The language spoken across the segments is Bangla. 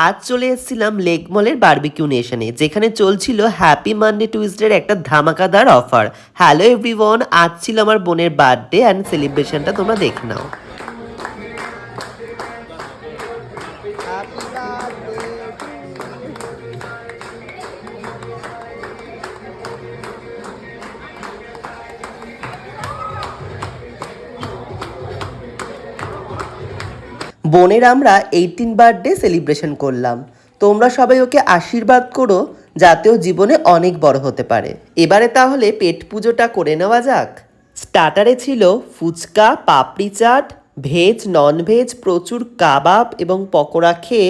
আজ চলে এসেছিলাম লেক মলের বারবিকিউ নেশনে, যেখানে চলছিল হ্যাপি মানডে টুইসডের একটা ধামাকাদার অফার। হ্যালো এভরিওয়ান, আজ ছিল আমার বোনের বার্থডে অ্যান্ড সেলিব্রেশনটা তোমরা দেখে নাও। বোনের আমরা 18 বার্থডে সেলিব্রেশন করলাম। তোমরা সবাই ওকে আশীর্বাদ করো যাতে ও জীবনে অনেক বড় হতে পারে। এবারে তাহলে পেট পুজোটা করে নেওয়া যাক। স্টার্টারে ছিল ফুচকা, পাপড়ি চাট, ভেজ নন ভেজ, প্রচুর কাবাব এবং পকোড়া খেয়ে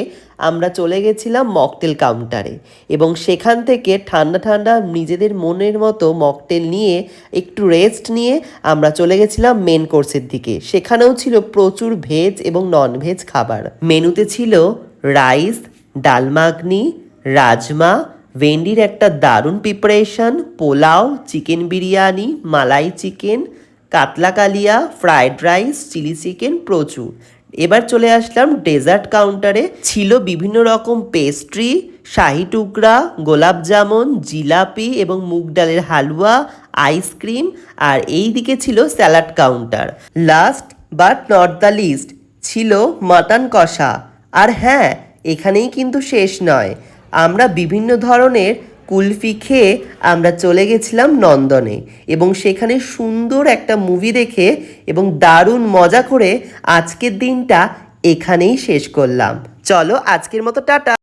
আমরা চলে গেছিলাম মকটেল কাউন্টারে, এবং সেখান থেকে ঠান্ডা ঠান্ডা নিজেদের মনের মতো মকটেল নিয়ে একটু রেস্ট নিয়ে আমরা চলে গেছিলাম মেন কোর্সের দিকে। সেখানেও ছিল প্রচুর ভেজ এবং নন ভেজ খাবার। মেনুতে ছিল রাইস, ডাল মাখনি, রাজমা, ভেন্ডির একটা দারুণ প্রিপারেশন, পোলাও, চিকেন বিরিয়ানি, মালাই চিকেন, কাতলা কালিয়া, ফ্রাইড রাইস, চিলি চিকেন, প্রচুর। এবার চলে আসলাম ডেজার্ট কাউন্টারে। ছিল বিভিন্ন রকম পেস্ট্রি, শাহি টুকরা, গোলাপ জামুন, জিলাপি এবং মুগ ডালের হালুয়া, আইসক্রিম, আর এই দিকে ছিল salad counter. Last but not the least ছিল মাটন কষা। আর হ্যাঁ, এখানেই কিন্তু শেষ নয়, আমরা বিভিন্ন ধরনের কুলফি খেয়ে আমরা চলে গেছিলাম নন্দনে, এবং সেখানে সুন্দর একটা মুভি দেখে এবং দারুণ মজা করে আজকের দিনটা এখানেই শেষ করলাম। চলো আজকের মতো টাটা।